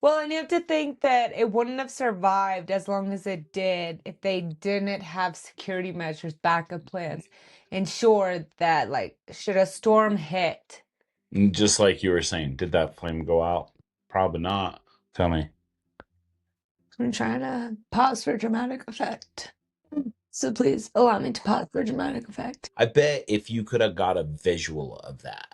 Well, and you have to think that it wouldn't have survived as long as it did if they didn't have security measures, backup plans, ensure that, like, should a storm hit. Just like you were saying, did that flame go out? Probably not. Tell me. I'm trying to pause for dramatic effect. So please allow me to pause for dramatic effect. I bet if you could have got a visual of that,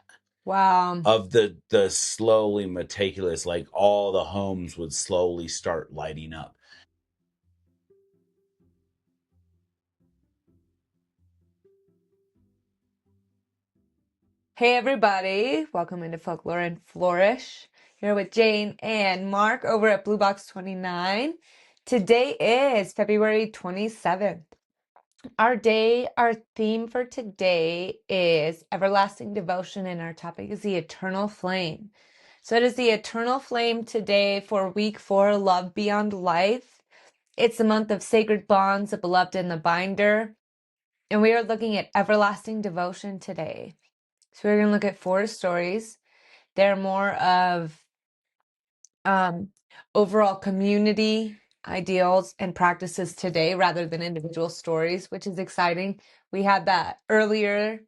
Wow. of the slowly meticulous, like all the homes would slowly start lighting up. Hey everybody, welcome into Folklore and Flourish. Here with Jane and Mark over at Blue Box 29. Today is February 27th. Our theme for today is everlasting devotion, and our topic is the eternal flame. So it is the eternal flame today for week 4, Love Beyond Life. It's the month of sacred bonds, the beloved and the binder. And we are looking at everlasting devotion today. So we're going to look at 4 stories. They're more of overall community ideals and practices today rather than individual stories, which is exciting. We had that earlier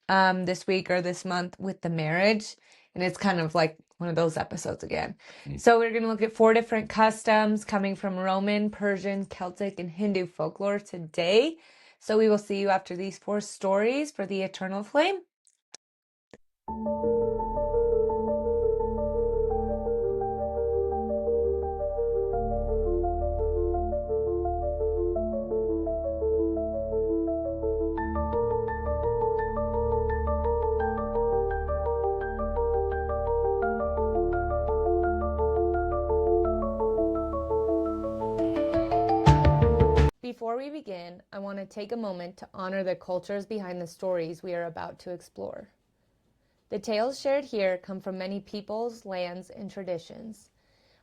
this week or this month with the marriage, and it's kind of like one of those episodes again. So we're going to look at 4 different customs coming from Roman, Persian, Celtic, and Hindu folklore today. So we will see you after these 4 stories for the eternal flame. Before we begin, I want to take a moment to honor the cultures behind the stories we are about to explore. The tales shared here come from many peoples, lands, and traditions.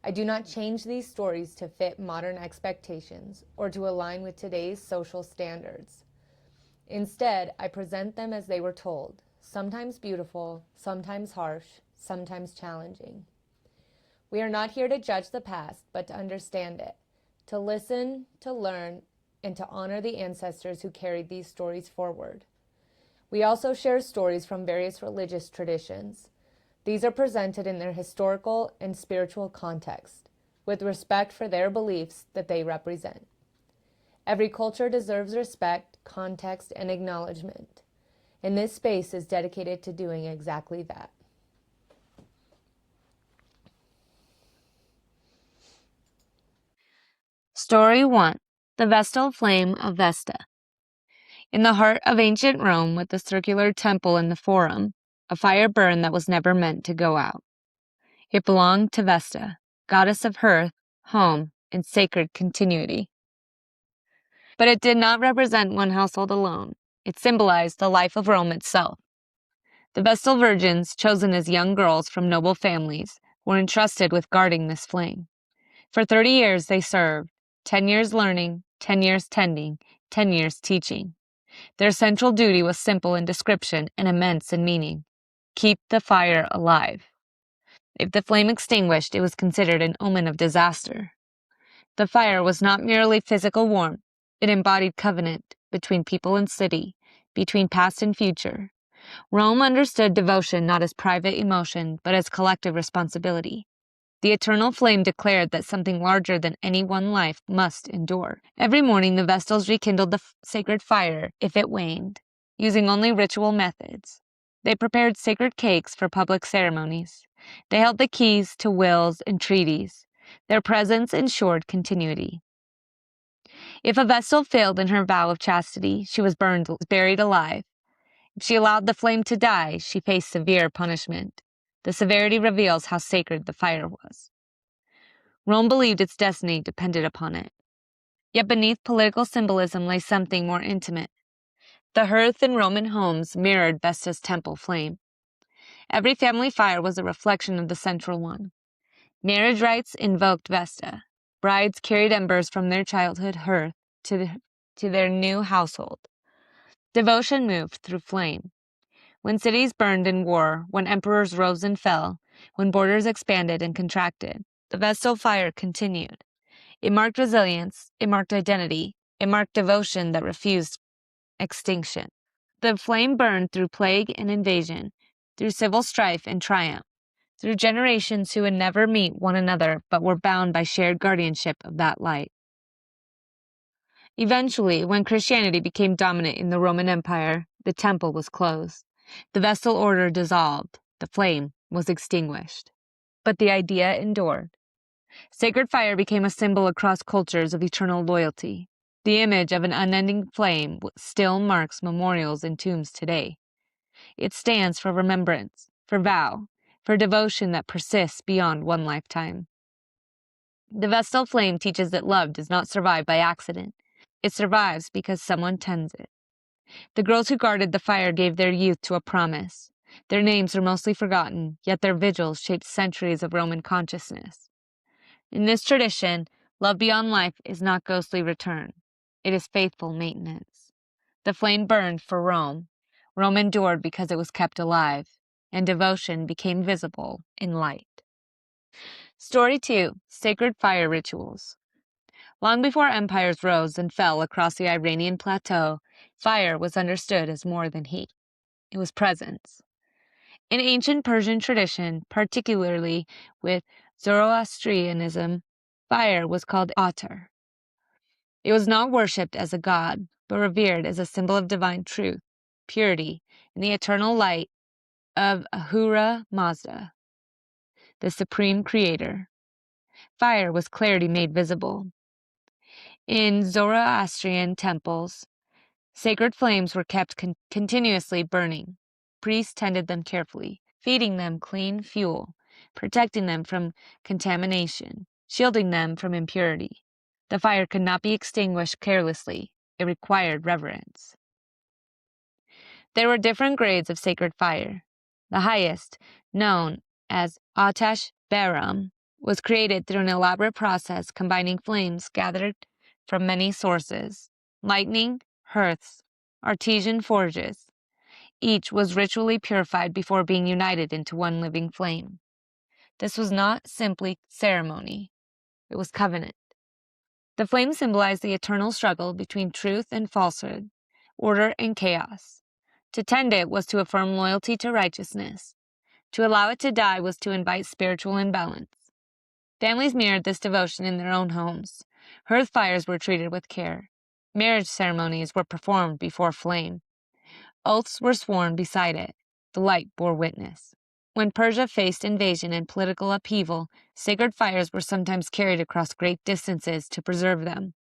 I do not change these stories to fit modern expectations or to align with today's social standards. Instead, I present them as they were told, sometimes beautiful, sometimes harsh, sometimes challenging. We are not here to judge the past, but to understand it, to listen, to learn, and to honor the ancestors who carried these stories forward. We also share stories from various religious traditions. These are presented in their historical and spiritual context, with respect for their beliefs that they represent. Every culture deserves respect, context, and acknowledgement, and this space is dedicated to doing exactly that. Story 1. The Vestal Flame of Vesta. In the heart of ancient Rome, with the circular temple in the Forum, a fire burned that was never meant to go out. It belonged to Vesta, goddess of hearth, home, and sacred continuity. But it did not represent one household alone. It symbolized the life of Rome itself. The Vestal virgins, chosen as young girls from noble families, were entrusted with guarding this flame. For 30 years they served, 10 years learning, 10 years tending, 10 years teaching. Their central duty was simple in description and immense in meaning. Keep the fire alive. If the flame extinguished, it was considered an omen of disaster. The fire was not merely physical warmth. It embodied covenant between people and city, between past and future. Rome understood devotion not as private emotion, but as collective responsibility. The eternal flame declared that something larger than any one life must endure. Every morning, the Vestals rekindled the sacred fire if it waned, using only ritual methods. They prepared sacred cakes for public ceremonies. They held the keys to wills and treaties. Their presence ensured continuity. If a Vestal failed in her vow of chastity, she was buried alive. If she allowed the flame to die, she faced severe punishment. The severity reveals how sacred the fire was. Rome believed its destiny depended upon it. Yet beneath political symbolism lay something more intimate. The hearth in Roman homes mirrored Vesta's temple flame. Every family fire was a reflection of the central one. Marriage rites invoked Vesta. Brides carried embers from their childhood hearth to their new household. Devotion moved through flame. When cities burned in war, when emperors rose and fell, when borders expanded and contracted, the Vestal fire continued. It marked resilience, it marked identity, it marked devotion that refused extinction. The flame burned through plague and invasion, through civil strife and triumph, through generations who would never meet one another but were bound by shared guardianship of that light. Eventually, when Christianity became dominant in the Roman Empire, the temple was closed. The Vestal order dissolved. The flame was extinguished. But the idea endured. Sacred fire became a symbol across cultures of eternal loyalty. The image of an unending flame still marks memorials and tombs today. It stands for remembrance, for vow, for devotion that persists beyond one lifetime. The Vestal flame teaches that love does not survive by accident. It survives because someone tends it. The girls who guarded the fire gave their youth to a promise. Their names are mostly forgotten, yet their vigils shaped centuries of Roman consciousness. In this tradition, love beyond life is not ghostly return. It is faithful maintenance. The flame burned for Rome. Rome endured because it was kept alive, and devotion became visible in light. Story 2. Sacred Fire Rituals. Long before empires rose and fell across the Iranian plateau, fire was understood as more than heat. It was presence. In ancient Persian tradition, particularly with Zoroastrianism, fire was called atar. It was not worshipped as a god, but revered as a symbol of divine truth, purity, and the eternal light of Ahura Mazda, the supreme creator. Fire was clarity made visible. In Zoroastrian temples, sacred flames were kept continuously burning. Priests tended them carefully, feeding them clean fuel, protecting them from contamination, shielding them from impurity. The fire could not be extinguished carelessly. It required reverence. There were different grades of sacred fire. The highest, known as Atash Baram, was created through an elaborate process combining flames gathered from many sources: lightning, hearths, artesian forges. Each was ritually purified before being united into one living flame. This was not simply ceremony. It was covenant. The flame symbolized the eternal struggle between truth and falsehood, order and chaos. To tend it was to affirm loyalty to righteousness. To allow it to die was to invite spiritual imbalance. Families mirrored this devotion in their own homes. Hearth fires were treated with care. Marriage ceremonies were performed before flame. Oaths were sworn beside it. The light bore witness. When Persia faced invasion and political upheaval, sacred fires were sometimes carried across great distances to preserve them.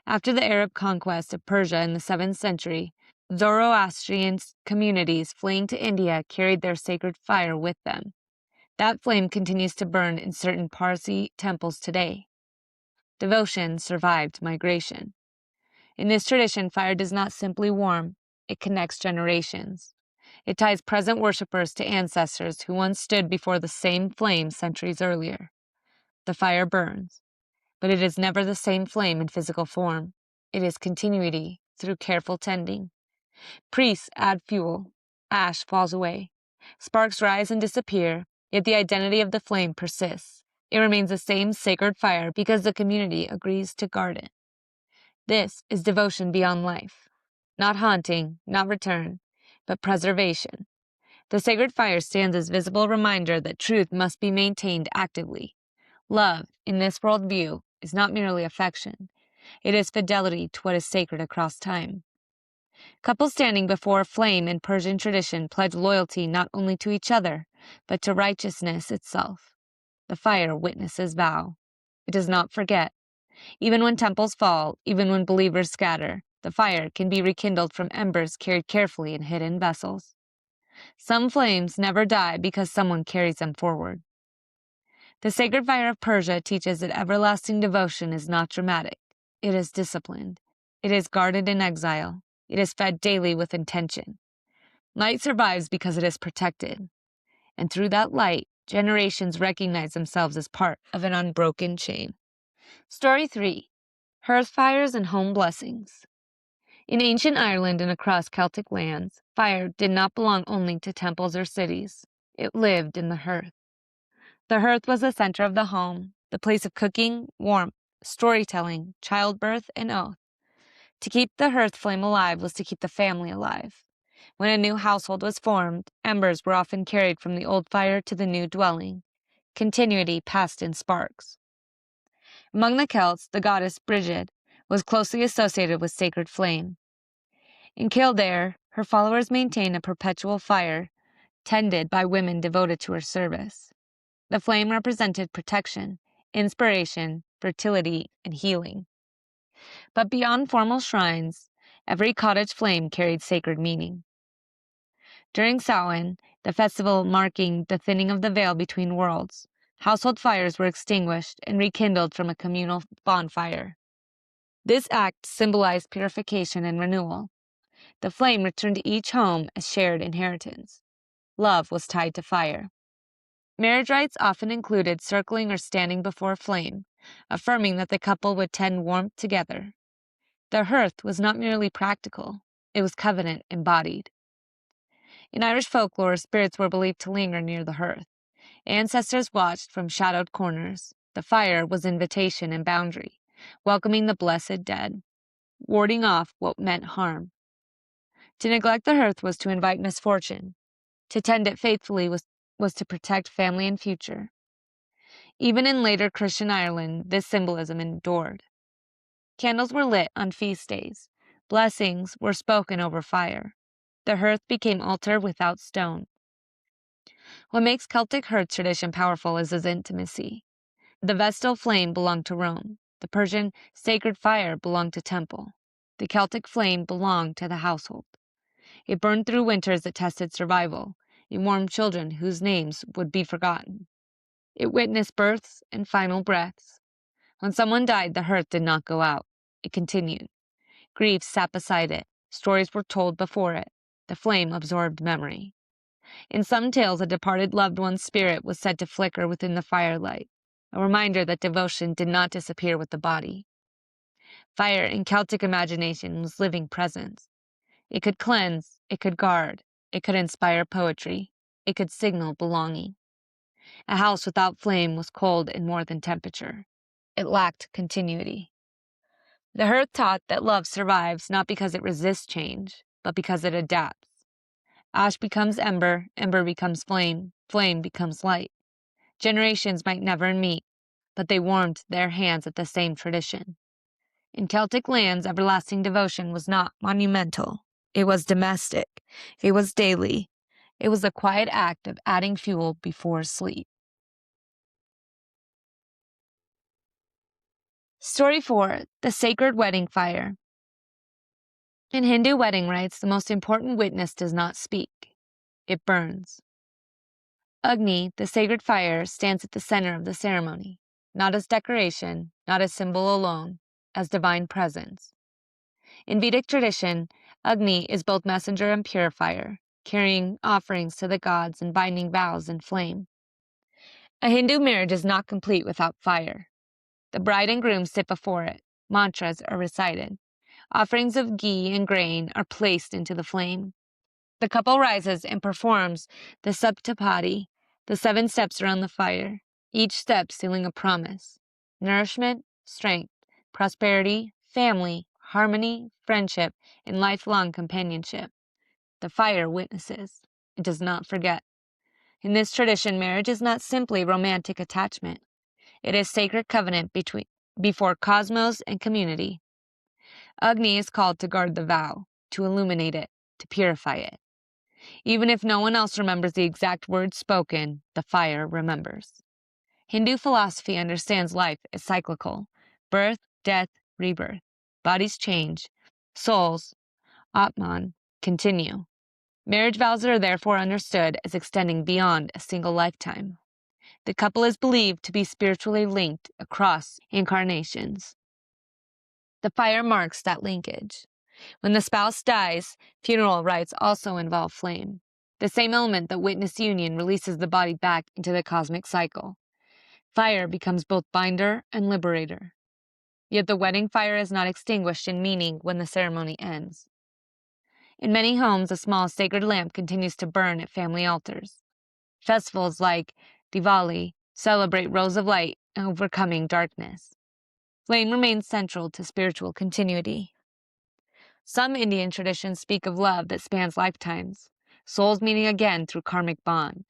After the Arab conquest of Persia in the 7th century, Zoroastrian communities fleeing to India carried their sacred fire with them. That flame continues to burn in certain Parsi temples today. Devotion survived migration. In this tradition, fire does not simply warm, it connects generations. It ties present worshippers to ancestors who once stood before the same flame centuries earlier. The fire burns, but it is never the same flame in physical form. It is continuity through careful tending. Priests add fuel. Ash falls away. Sparks rise and disappear, yet the identity of the flame persists. It remains the same sacred fire because the community agrees to guard it. This is devotion beyond life. Not haunting, not return, but preservation. The sacred fire stands as visible reminder that truth must be maintained actively. Love, in this worldview, is not merely affection. It is fidelity to what is sacred across time. Couples standing before a flame in Persian tradition pledge loyalty not only to each other, but to righteousness itself. The fire witnesses vow. It does not forget. Even when temples fall, even when believers scatter, the fire can be rekindled from embers carried carefully in hidden vessels. Some flames never die because someone carries them forward. The sacred fire of Persia teaches that everlasting devotion is not dramatic. It is disciplined. It is guarded in exile. It is fed daily with intention. Light survives because it is protected. And through that light, generations recognize themselves as part of an unbroken chain. Story 3. Hearth fires and home blessings. In ancient Ireland and across Celtic lands, fire did not belong only to temples or cities. It lived in the hearth. The hearth was the center of the home, the place of cooking, warmth, storytelling, childbirth, and oath. To keep the hearth flame alive was to keep the family alive. When a new household was formed, embers were often carried from the old fire to the new dwelling. Continuity passed in sparks. Among the Celts, the goddess Brigid was closely associated with sacred flame. In Kildare, her followers maintained a perpetual fire, tended by women devoted to her service. The flame represented protection, inspiration, fertility, and healing. But beyond formal shrines, every cottage flame carried sacred meaning. During Samhain, the festival marking the thinning of the veil between worlds, household fires were extinguished and rekindled from a communal bonfire. This act symbolized purification and renewal. The flame returned to each home as shared inheritance. Love was tied to fire. Marriage rites often included circling or standing before a flame, affirming that the couple would tend warmth together. The hearth was not merely practical, it was covenant embodied. In Irish folklore, spirits were believed to linger near the hearth. Ancestors watched from shadowed corners. The fire was invitation and boundary, welcoming the blessed dead, warding off what meant harm. To neglect the hearth was to invite misfortune. To tend it faithfully was to protect family and future. Even in later Christian Ireland, this symbolism endured. Candles were lit on feast days. Blessings were spoken over fire. The hearth became altar without stone. What makes Celtic hearth tradition powerful is its intimacy. The Vestal flame belonged to Rome. The Persian sacred fire belonged to temple. The Celtic flame belonged to the household. It burned through winters that tested survival. It warmed children whose names would be forgotten. It witnessed births and final breaths. When someone died, the hearth did not go out. It continued. Grief sat beside it. Stories were told before it. The flame absorbed memory. In some tales, a departed loved one's spirit was said to flicker within the firelight, a reminder that devotion did not disappear with the body. Fire in Celtic imagination was living presence. It could cleanse, it could guard, it could inspire poetry, it could signal belonging. A house without flame was cold in more than temperature. It lacked continuity. The hearth taught that love survives not because it resists change, but because it adapts. Ash becomes ember, ember becomes flame, flame becomes light. Generations might never meet, but they warmed their hands at the same tradition. In Celtic lands, everlasting devotion was not monumental. It was domestic. It was daily. It was the quiet act of adding fuel before sleep. Story 4. The Sacred Wedding Fire. In Hindu wedding rites, the most important witness does not speak. It burns. Agni, the sacred fire, stands at the center of the ceremony, not as decoration, not as symbol alone, as divine presence. In Vedic tradition, Agni is both messenger and purifier, carrying offerings to the gods and binding vows in flame. A Hindu marriage is not complete without fire. The bride and groom sit before it. Mantras are recited. Offerings of ghee and grain are placed into the flame. The couple rises and performs the Saptapadi, the 7 steps around the fire, each step sealing a promise: nourishment, strength, prosperity, family, harmony, friendship, and lifelong companionship. The fire witnesses. It does not forget. In this tradition, marriage is not simply romantic attachment. It is sacred covenant before cosmos and community. Agni is called to guard the vow, to illuminate it, to purify it. Even if no one else remembers the exact words spoken, the fire remembers. Hindu philosophy understands life as cyclical: birth, death, rebirth. Bodies change. Souls, Atman, continue. Marriage vows are therefore understood as extending beyond a single lifetime. The couple is believed to be spiritually linked across incarnations. The fire marks that linkage. When the spouse dies, funeral rites also involve flame. The same element that witnessed union releases the body back into the cosmic cycle. Fire becomes both binder and liberator. Yet the wedding fire is not extinguished in meaning when the ceremony ends. In many homes, a small sacred lamp continues to burn at family altars. Festivals like Diwali Celebrate rows of light overcoming darkness. Flame remains central to spiritual continuity. Some Indian traditions speak of love that spans lifetimes, souls meeting again through karmic bond.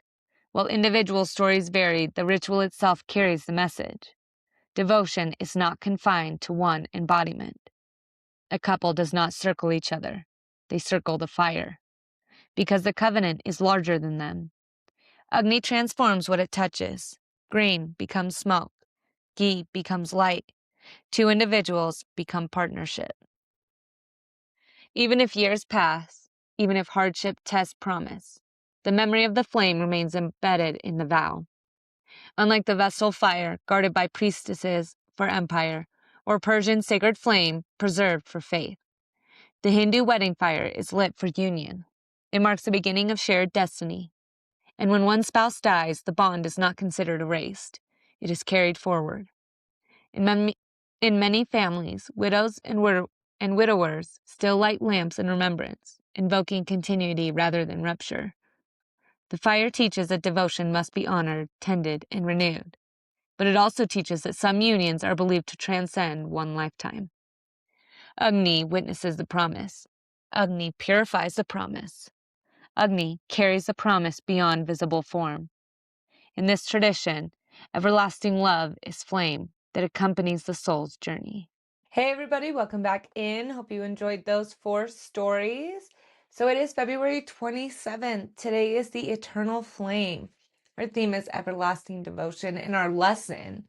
While individual stories vary, the ritual itself carries the message. Devotion is not confined to one embodiment. A couple does not circle each other. They circle the fire. Because the covenant is larger than them. Agni transforms what it touches. Grain becomes smoke. Ghee becomes light. Two individuals become partnership. Even if years pass, even if hardship tests promise, the memory of the flame remains embedded in the vow. Unlike the Vestal fire guarded by priestesses for empire, or Persian sacred flame preserved for faith, the Hindu wedding fire is lit for union. It marks the beginning of shared destiny. And when one spouse dies, the bond is not considered erased. It is carried forward. In many families, widows and widowers still light lamps in remembrance, invoking continuity rather than rupture. The fire teaches that devotion must be honored, tended, and renewed. But it also teaches that some unions are believed to transcend one lifetime. Agni witnesses the promise. Agni purifies the promise. Agni carries the promise beyond visible form. In this tradition, everlasting love is flame that accompanies the soul's journey. Hey everybody, welcome back in. Hope you enjoyed those 4 stories. So it is February 27th. Today is the eternal flame. Our theme is everlasting devotion, and our lesson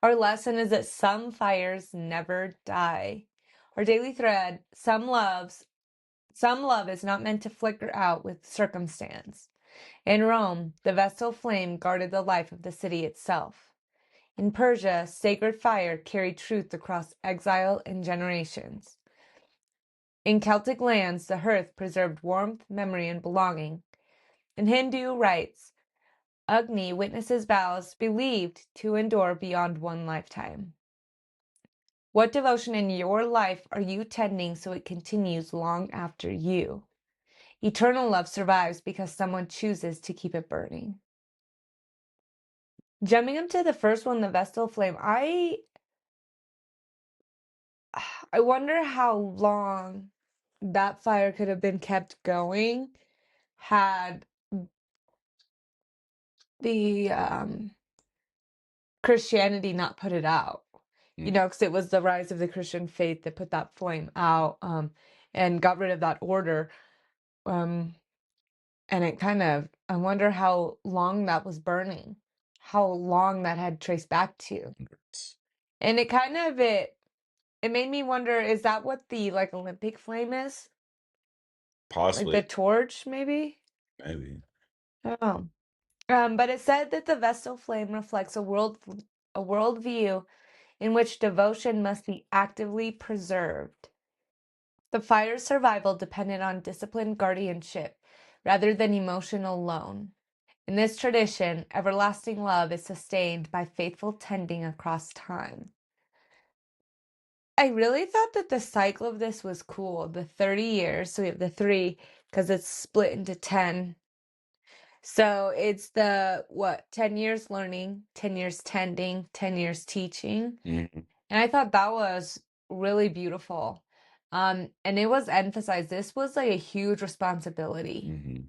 is that some fires never die. Our daily thread, some love is not meant to flicker out with circumstance. In Rome, the Vestal flame guarded the life of the city itself. In Persia, sacred fire carried truth across exile and generations. In Celtic lands, the hearth preserved warmth, memory, and belonging. In Hindu rites, Agni witnesses vows believed to endure beyond one lifetime. What devotion in your life are you tending so it continues long after you? Eternal love survives because someone chooses to keep it burning. Jumping up to the first one, the Vestal flame, I wonder how long that fire could have been kept going had the Christianity not put it out. You know, because it was the rise of the Christian faith that put that flame out and got rid of that order. And it kind of, I wonder how long that was burning, how long that had traced back to. And it kind of, it made me wonder, is that what the like Olympic flame is? Possibly. Like the torch, maybe? Maybe. Oh. But it said that the Vestal flame reflects a worldview in which devotion must be actively preserved. The fire's survival depended on disciplined guardianship rather than emotion alone. In this tradition, everlasting love is sustained by faithful tending across time. I really thought that the cycle of this was cool. The 30 years, so we have the 3 because it's split into 10. So it's the 10 years learning, 10 years tending, 10 years teaching. Mm-hmm. And I thought that was really beautiful. And it was emphasized, this was like a huge responsibility. Mm-hmm.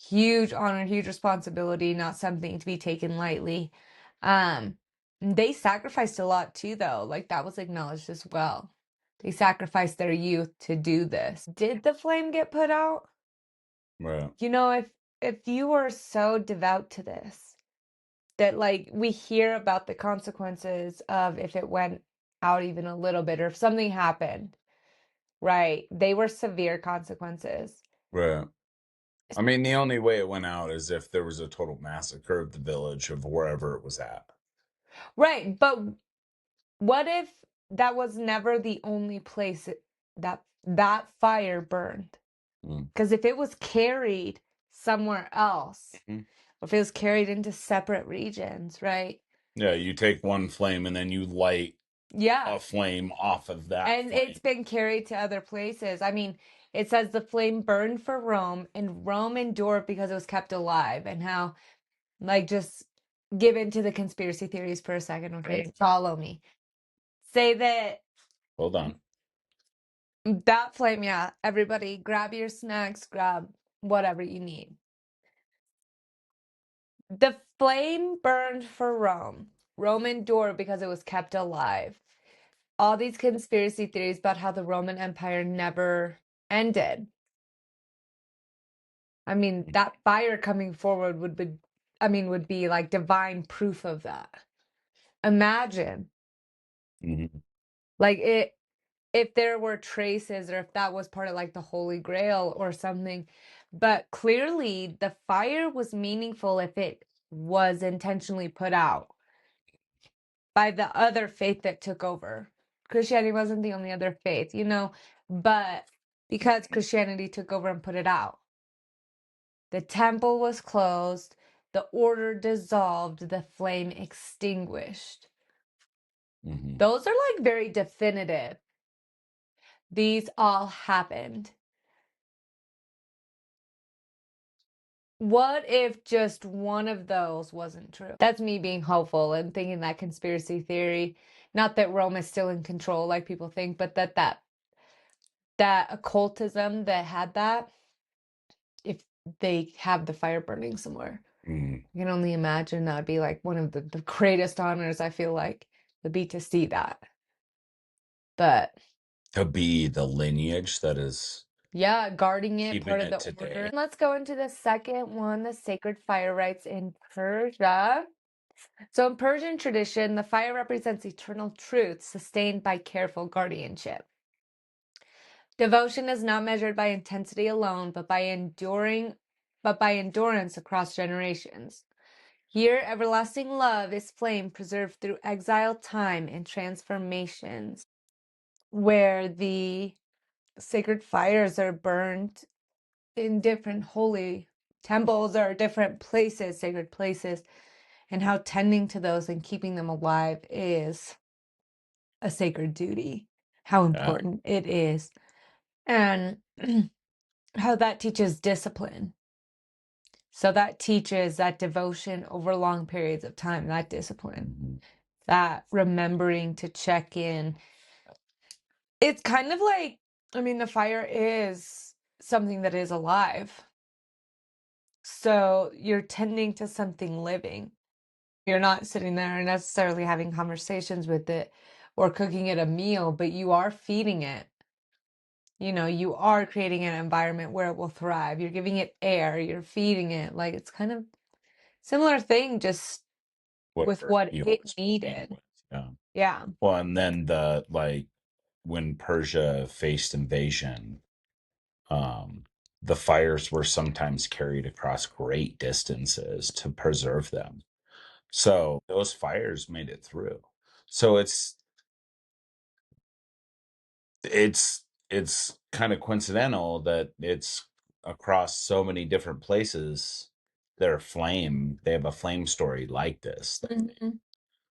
Huge honor, huge responsibility, not something to be taken lightly. They sacrificed a lot too, though. Like that was acknowledged as well. They sacrificed their youth to do this. Did the flame get put out? Right. You know, if you were so devout to this, that like we hear about the consequences of if it went out even a little bit or if something happened, right? They were severe consequences. Right. I mean, the only way it went out is if there was a total massacre of the village of wherever it was at. Right, but what if that was never the only place that fire burned? Because if it was carried somewhere else, Mm-hmm. or if it was carried into separate regions, right? Yeah, you take one flame and then you light a flame off of that and flame. it's been carried to other places. I mean, It says the flame burned for Rome, and Rome endured because it was kept alive. And how, like, just give into the conspiracy theories for a second, okay? Follow me. Say that Hold on. that flame, yeah, everybody grab your snacks, grab whatever you need. The flame burned for Rome. Rome endured because it was kept alive. All these conspiracy theories about how the Roman Empire never ended. I mean, that fire coming forward would be like divine proof of that. Imagine, like if there were traces or if that was part of like the Holy Grail or something. But clearly the fire was meaningful if it was intentionally put out by the other faith that took over. Christianity wasn't the only other faith, but because Christianity took over and put it out. The temple was closed, the order dissolved, the flame extinguished. Those are like very definitive. These all happened. What if just one of those wasn't true? That's me being hopeful and thinking that conspiracy theory, not that Rome is still in control like people think, but that occultism that had that, if they have the fire burning somewhere. I can only imagine that'd be like one of the greatest honors, I feel like, would be to see that. But To be the lineage that is, yeah, guarding it, keeping part of it the today. order. And let's go into the second one, the sacred fire rites in Persia. So in Persian tradition, the fire represents eternal truth sustained by careful guardianship. Devotion is not measured by intensity alone, but by endurance across generations. Here, everlasting love is flame preserved through exile, time, and transformations, where the sacred fires are burned in different holy temples or different places, sacred places, and how tending to those and keeping them alive is a sacred duty, how important it is, and how that teaches discipline. So that teaches that devotion over long periods of time, that discipline, that remembering to check in. It's kind of like, I mean, the fire is something that is alive. So you're tending to something living. You're not sitting there and necessarily having conversations with it or cooking it a meal, but you are feeding it. You are creating an environment where it will thrive. You're giving it air, you're feeding it. Like it's kind of similar thing, just with what it needed. Yeah. Well, and then when Persia faced invasion, the fires were sometimes carried across great distances to preserve them. So those fires made it through. So it's kind of coincidental that it's across so many different places. They have a flame story like this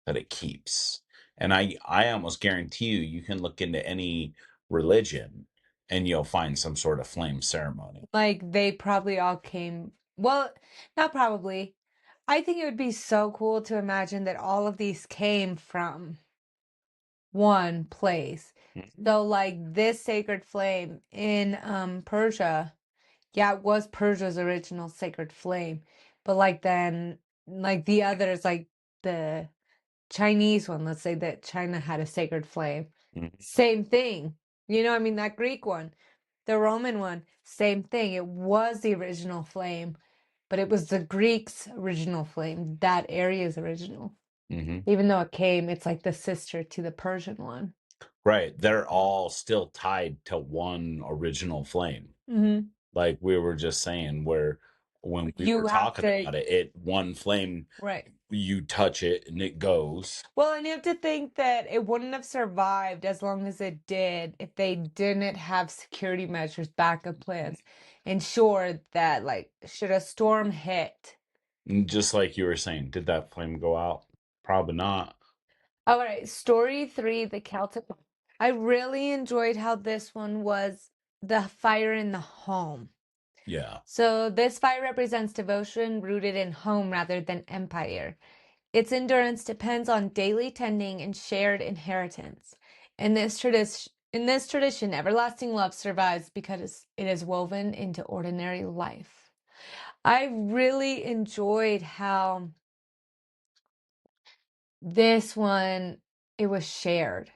that it keeps. And I almost guarantee you can look into any religion and you'll find some sort of flame ceremony. Like they probably all came, well, not probably. I think it would be so cool to imagine that all of these came from one place. So like this sacred flame in Persia, yeah, it was Persia's original sacred flame. But like then like the others, like the Chinese one, let's say that China had a sacred flame. Same thing. I mean that Greek one, the Roman one, same thing. It was the original flame, but it was the Greeks' original flame, that area's original. Even though it's like the sister to the Persian one. Right. They're all still tied to one original flame. Like we were just saying, where when we were talking about it, one flame, right? You touch it and it goes. Well, and you have to think that it wouldn't have survived as long as it did if they didn't have security measures, backup plans, ensure that like should a storm hit. And just like you were saying, did that flame go out? Probably not. All right, story 3, the Celtic. I really enjoyed how this one was the fire in the home. Yeah. So this fire represents devotion rooted in home rather than empire. Its endurance depends on daily tending and shared inheritance. In this tradition, everlasting love survives because it is woven into ordinary life. I really enjoyed how this one, it was shared.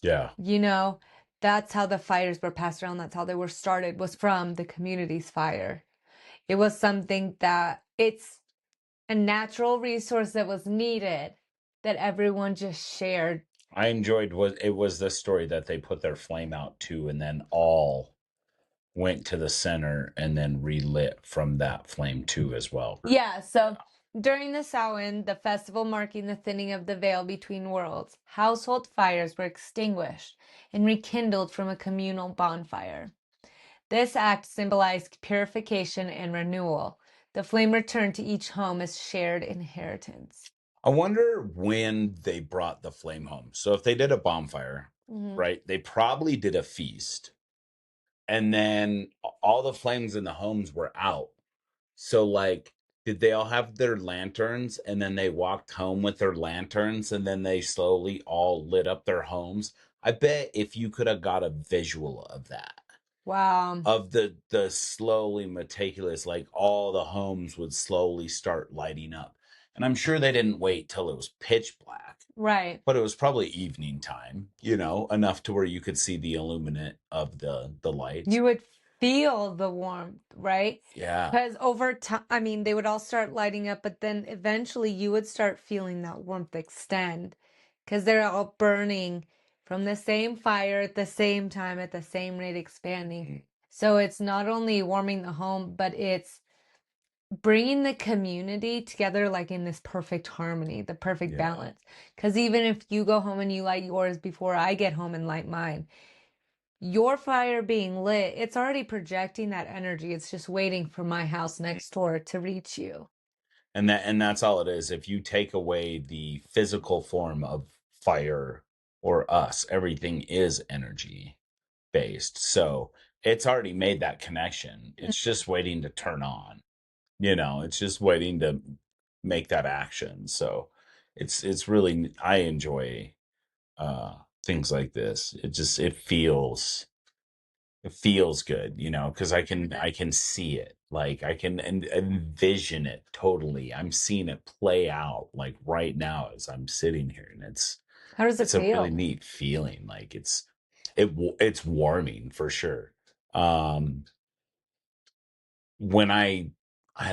Yeah. You know, that's how the fires were passed around. That's how they were started, was from the community's fire. It was something that it's a natural resource that was needed that everyone just shared. I enjoyed what it was the story that they put their flame out to and then all went to the center and then relit from that flame too as well. Yeah, so during the Samhain, the festival marking the thinning of the veil between worlds, household fires were extinguished and rekindled from a communal bonfire. This act symbolized purification and renewal. The flame returned to each home as shared inheritance. I wonder when they brought the flame home. So if they did a bonfire, right, they probably did a feast. And then all the flames in the homes were out. So like did they all have their lanterns and then they walked home with their lanterns and then they slowly all lit up their homes? I bet if you could have got a visual of that, Wow. of the slowly meticulous, like all the homes would slowly start lighting up. And I'm sure they didn't wait till it was pitch black, Right. but it was probably evening time, you know, enough to where you could see the illuminate of the lights. You would feel the warmth, right? Yeah. Because over time, I mean, they would all start lighting up, but then eventually you would start feeling that warmth extend because they're all burning from the same fire at the same time, at the same rate, expanding. So it's not only warming the home, but it's bringing the community together like in this perfect harmony, the perfect balance. Because even if you go home and you light yours before I get home and light mine, your fire being lit, it's already projecting that energy. It's just waiting for my house next door to reach you. And that's all it is. If you take away the physical form of fire or us, everything is energy based. So it's already made that connection. It's just waiting to turn on. You know, it's just waiting to make that action. So it's really, I enjoy things like this. It feels good, you know, because I can see it. Like I can envision it totally. I'm seeing it play out like right now as I'm sitting here, and How does it it's a really feel? neat feeling. Like it's warming for sure. When I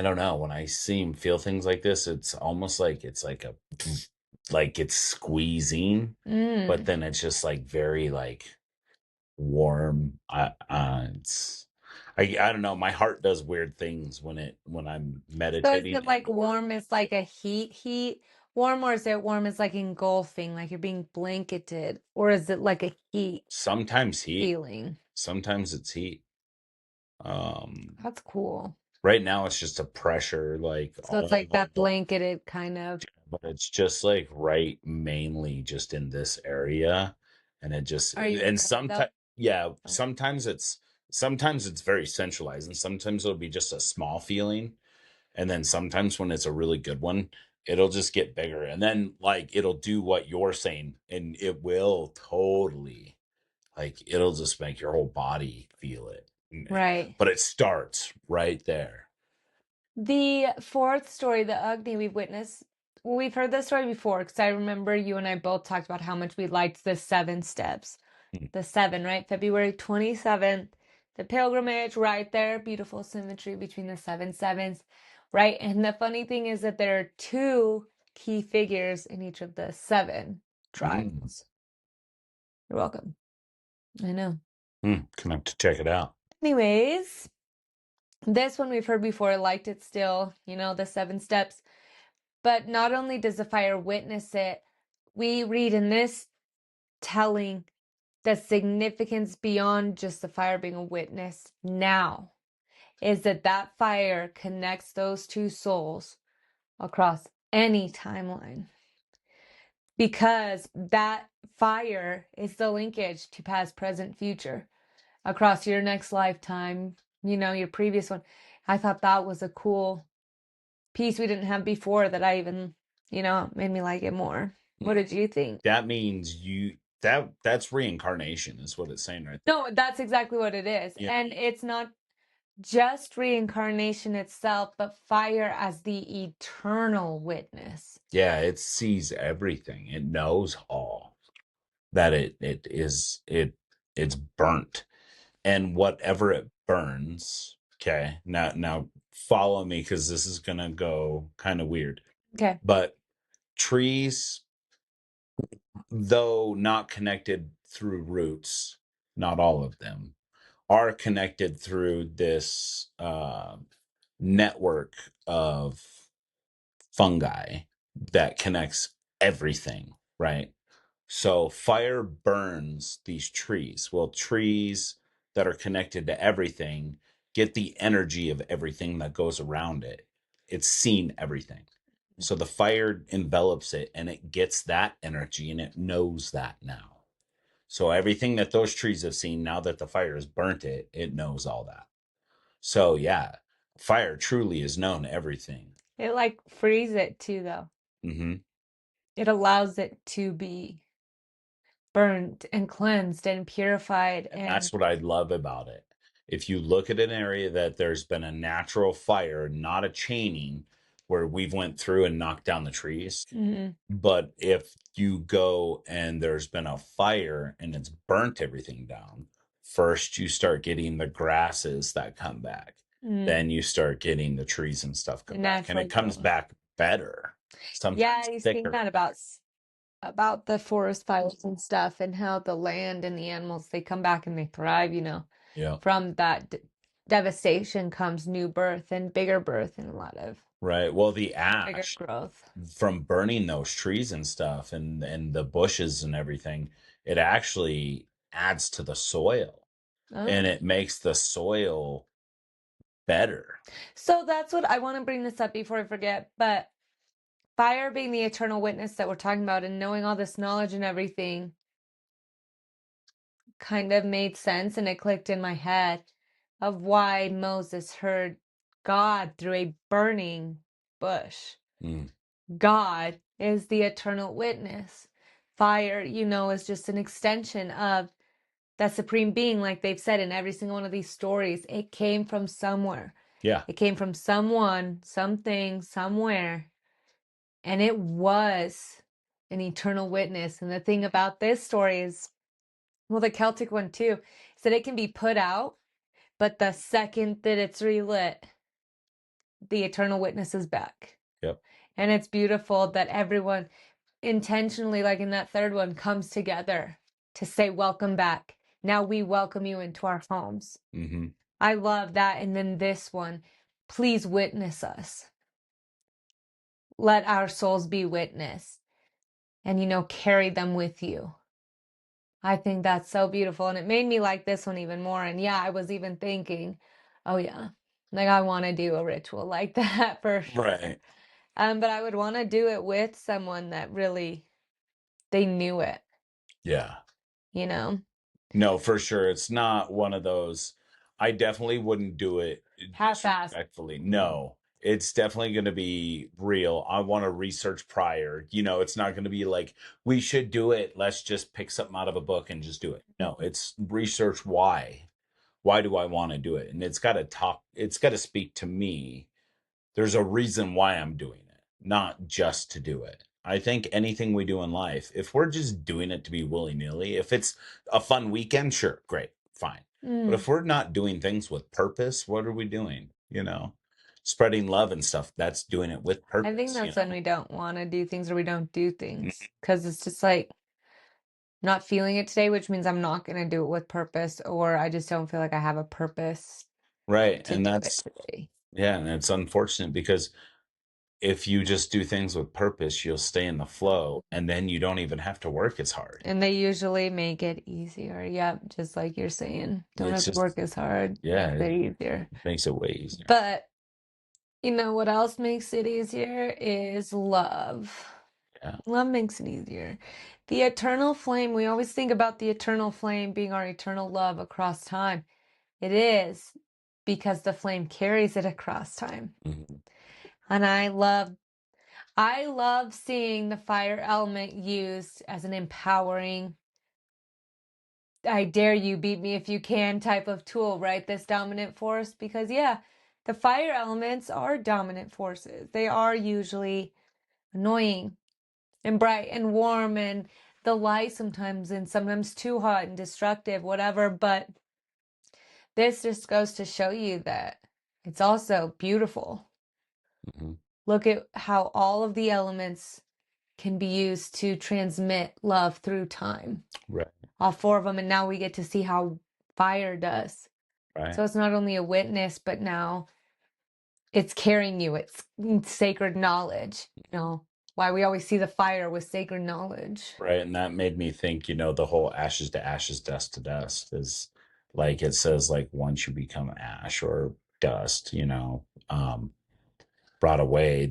don't know, when I see and feel things like this, it's almost like it's like a like it's squeezing, but Mm. then it's just like very like warm. I don't know. My heart does weird things when I'm So is meditating it and like warm is like a heat warm, or is it warm is like engulfing, like you're being blanketed, or is it like a heat sometimes heat, feeling? sometimes it's heat. Um, That's cool. right now it's just a pressure like So it's all like that over, blanketed kind of. but it's just like right mainly just in this area, and it just Are you and okay though? sometimes yeah, Oh. sometimes it's very centralized, and sometimes it'll be just a small feeling. And then sometimes when it's a really good one, it'll just get bigger. And then like it'll do what you're saying and it will totally like it'll just make your whole body feel it. Right. But it starts right there. The fourth story, the Agni, we've heard this story before because I remember you and I both talked about how much we liked the seven steps. Hmm. The seven, right? February 27th, the pilgrimage, right there, beautiful symmetry between the seven sevens, right? And the funny thing is that there are two key figures in each of the seven Mm. tribes. You're welcome. I know. Gonna have to check it out. Anyways, this one we've heard before, I liked it still, the seven steps. But not only does the fire witness it, we read in this telling the significance beyond just the fire being a witness now is that fire connects those two souls across any timeline because that fire is the linkage to past, present, future. across your next lifetime, your previous one. I thought that was a cool piece we didn't have before that I even, made me like it more. What did you think? That means that's reincarnation is what it's saying right there. No, that's exactly what it is. Yeah. And it's not just reincarnation itself, but fire as the eternal witness. Yeah, it sees everything. It knows all that it's burnt. And whatever it burns, okay. Now follow me because this is gonna go kind of weird. Okay. But trees, though not connected through roots, not all of them are connected through this network of fungi that connects everything, right? So fire burns these trees. Well, trees that are connected to everything get the energy of everything that goes around it. It's seen everything. So the fire envelops it and it gets that energy and it knows that now. So everything that those trees have seen, now that the fire has burnt it, it knows all that. So yeah, fire truly is known everything. It like frees it too, though. Mm-hmm. It allows it to be burnt and cleansed and purified. And that's what I love about it. If you look at an area that there's been a natural fire, not a chaining where we've went through and knocked down the trees, but if you go and there's been a fire and it's burnt everything down, first you start getting the grasses that come back. Then you start getting the trees and stuff come back, and it comes back better. Sometimes yeah, he's saying thicker. that about the forest fires and stuff, and how the land and the animals, they come back and they thrive, Yeah. From that devastation comes new birth and bigger birth and a lot of Right. Well, the bigger ash growth. from burning those trees and stuff and the bushes and everything, it actually adds to the soil and it makes the soil better. So that's what I want to bring this up before I forget, but fire being the eternal witness that we're talking about and knowing all this knowledge and everything kind of made sense, and it clicked in my head of why Moses heard God through a burning bush. God is the eternal witness. Fire, is just an extension of that supreme being, like they've said in every single one of these stories. It came from somewhere. Yeah. It came from someone, something, somewhere. And it was an eternal witness. And the thing about this story is, well, the Celtic one too, is that it can be put out, but the second that it's relit, the eternal witness is back. Yep. And it's beautiful that everyone intentionally, like in that third one, comes together to say, welcome back. Now we welcome you into our homes. I love that. And then this one, please witness us. Let our souls be witnessed and, carry them with you. I think that's so beautiful. And it made me like this one even more. And yeah, I was even thinking, oh yeah, like I want to do a ritual like that for sure. Right. But I would want to do it with someone that really, they knew it. Yeah. No, for sure. It's not one of those. I definitely wouldn't do it half-assed. Respectfully. No, it's definitely going to be real. I want to research prior. It's not going to be like, we should do it. Let's just pick something out of a book and just do it. No, it's research why. Why do I want to do it? And it's got to speak to me. There's a reason why I'm doing it, not just to do it. I think anything we do in life, if we're just doing it to be willy-nilly, if it's a fun weekend, sure, great, fine. But if we're not doing things with purpose, what are we doing? Spreading love and stuff, that's doing it with purpose. I think that's when we don't want to do things, or we don't do things, because it's just like not feeling it today, which means I'm not going to do it with purpose, or I just don't feel like I have a purpose. Right. To And do that's it today. Yeah, and it's unfortunate because if you just do things with purpose, you'll stay in the flow and then you don't even have to work as hard. And they usually make it easier. Yep, just like you're saying. Don't have to work as hard. Yeah, Makes it easier. it makes it way easier. But what else makes it easier is love. Yeah. Love makes it easier. The eternal flame, we always think about the eternal flame being our eternal love across time. It is because the flame carries it across time. Mm-hmm. And I love seeing the fire element used as an empowering, I dare you, beat me if you can type of tool, right? This dominant force, because yeah, the fire elements are dominant forces. They are usually annoying and bright and warm and the light sometimes, and sometimes too hot and destructive, whatever. But this just goes to show you that it's also beautiful. Mm-hmm. Look at how all of the elements can be used to transmit love through time. Right. All four of them, and now we get to see how fire does. Right. So it's not only a witness, but now it's carrying you. It's sacred knowledge. You know, why we always see the fire with sacred knowledge. Right. And that made me think, the whole ashes to ashes, dust to dust is like it says, like once you become ash or dust, brought away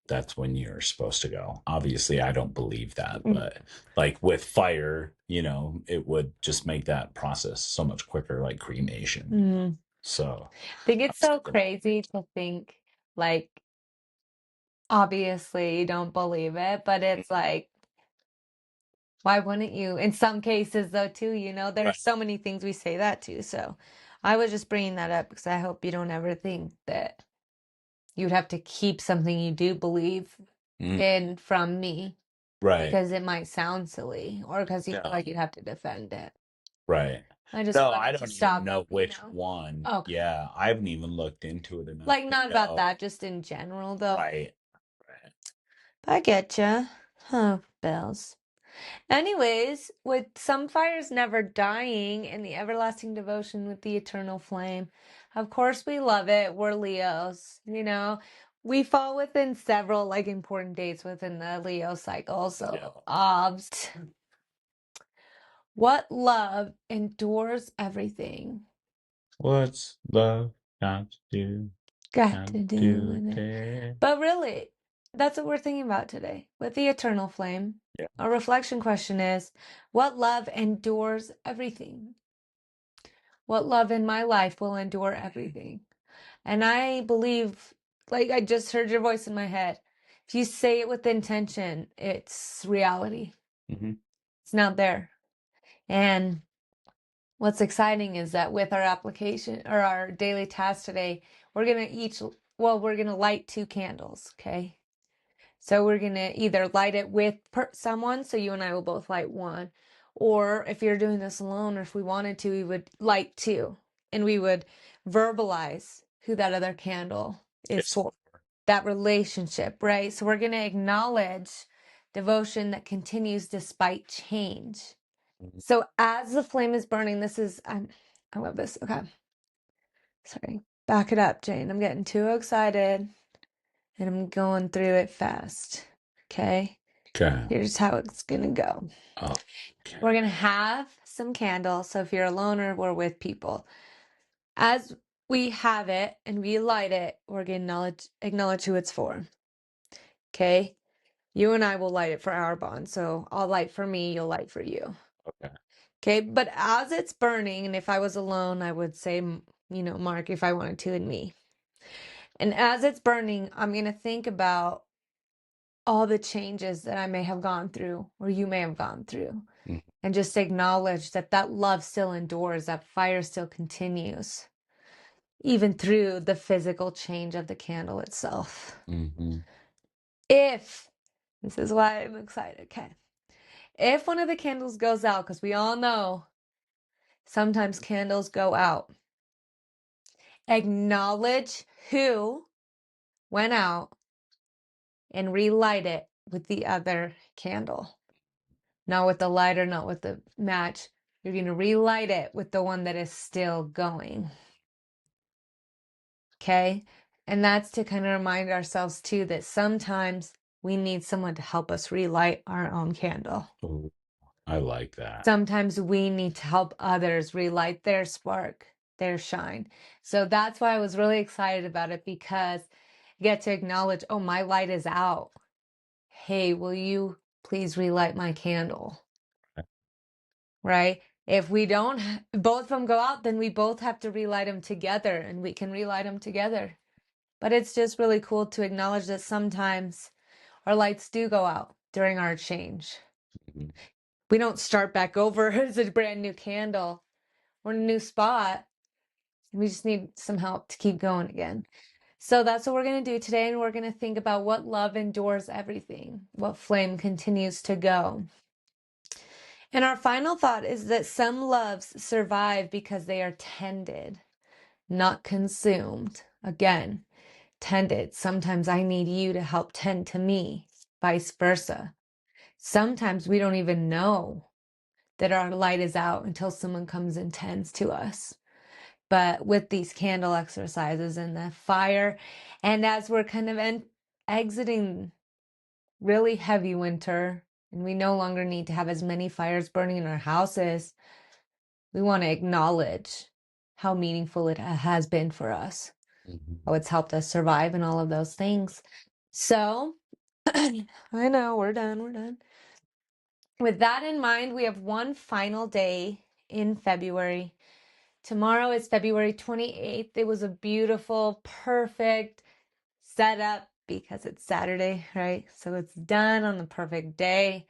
that's when you're supposed to go. Obviously, I don't believe that, but like with fire, it would just make that process so much quicker, like cremation. Mm-hmm. So I think it's so crazy to think, like, obviously you don't believe it, but it's like, why wouldn't you? In some cases, though, too, there are Right. so many things we say that to. So I was just bringing that up because I hope you don't ever think that you'd have to keep something you do believe in from me Right. because it might sound silly or because you feel No. like you'd have to defend it. Right. I just No, I wanted to don't even stop, know which one. Okay. Yeah, I haven't even looked into it enough Like, to not about know. that, just in general, though. Right. Right. I getcha. Huh, bells. Anyways, with some fires never dying and the everlasting devotion with the eternal flame, of course we love it. We're Leos, We fall within several like important dates within the Leo cycle. So, what love endures everything? What's love got to do? Got to do with it. It. But really, that's what we're thinking about today with the eternal flame. Yeah. Our reflection question is, what love endures everything? What love in my life will endure everything? And I believe, like I just heard your voice in my head. If you say it with intention, it's reality. Mm-hmm. It's not there. And what's exciting is that with our application or our daily task today, we're going to light 2 candles, okay? So we're going to either light it with someone, so you and I will both light one, or if you're doing this alone, or if we wanted to, we would light 2, and we would verbalize who that other candle is for, that relationship, right? So we're going to acknowledge devotion that continues despite change. So as the flame is burning, I love this. Okay. Sorry. Back it up, Jane. I'm getting too excited and I'm going through it fast. Okay. Okay. Here's how it's going to go. Okay. We're going to have some candles. So if you're alone or we're with people, as we have it and we light it, we're going to acknowledge who it's for. Okay. You and I will light it for our bond. So I'll light for me, you'll light for you. Okay. Okay. But as it's burning, and if I was alone, I would say, Mark, if I wanted to, and me. And as it's burning, I'm going to think about all the changes that I may have gone through or you may have gone through. Mm-hmm. And just acknowledge that love still endures, that fire still continues, even through the physical change of the candle itself. Mm-hmm. This is why I'm excited, okay. If one of the candles goes out, because we all know sometimes candles go out, acknowledge who went out and relight it with the other candle. Not with the lighter, not with the match. You're going to relight it with the one that is still going. Okay? And that's to kind of remind ourselves too that sometimes we need someone to help us relight our own candle. Ooh, I like that. Sometimes we need to help others relight their spark, their shine. So that's why I was really excited about it, because I get to acknowledge, oh, my light is out. hey, will you please relight my candle? Right? If we don't, both of them go out, then we both have to relight them together, and we can relight them together. But it's just really cool to acknowledge that sometimes our lights do go out during our change. Mhm. We don't start back over as a brand new candle. We're in a new spot. We just need some help to keep going again. So that's what we're going to do today. And we're going to think about what love endures everything, what flame continues to go. And our final thought is that some loves survive because they are tended, not consumed. Again, tended. Sometimes I need you to help tend to me, vice versa. Sometimes we don't even know that our light is out until someone comes and tends to us. But with these candle exercises and the fire, and as we're kind of exiting really heavy winter, and we no longer need to have as many fires burning in our houses, we want to acknowledge how meaningful it has been for us, how it's helped us survive and all of those things. So, I know, we're done. With that in mind, we have one final day in February. Tomorrow is February 28th. It was a beautiful, perfect setup because it's Saturday, right? So it's done on the perfect day.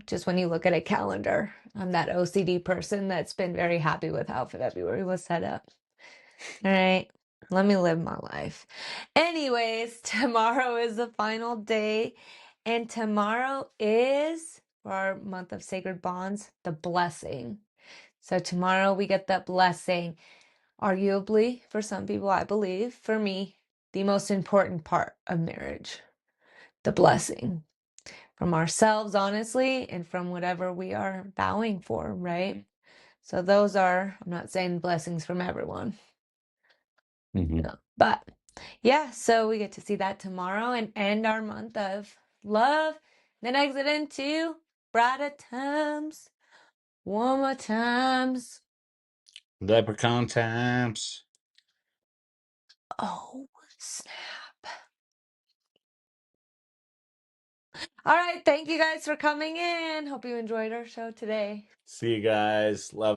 Just when you look at a calendar, I'm that OCD person that's been very happy with how February was set up. All right, let me live my life. Anyways, tomorrow is the final day, and tomorrow is, for our month of sacred bonds, the blessing. So tomorrow we get that blessing. Arguably, for some people, I believe, for me, the most important part of marriage, the blessing from ourselves, honestly, and from whatever we are vowing for, right? So those are, I'm not saying blessings from everyone, no, but yeah, so we get to see that tomorrow and end our month of love, then exit into brighter times, warmer times. Leprechaun times. Oh, snap. All right, thank you guys for coming in. Hope you enjoyed our show today. See you guys. Love.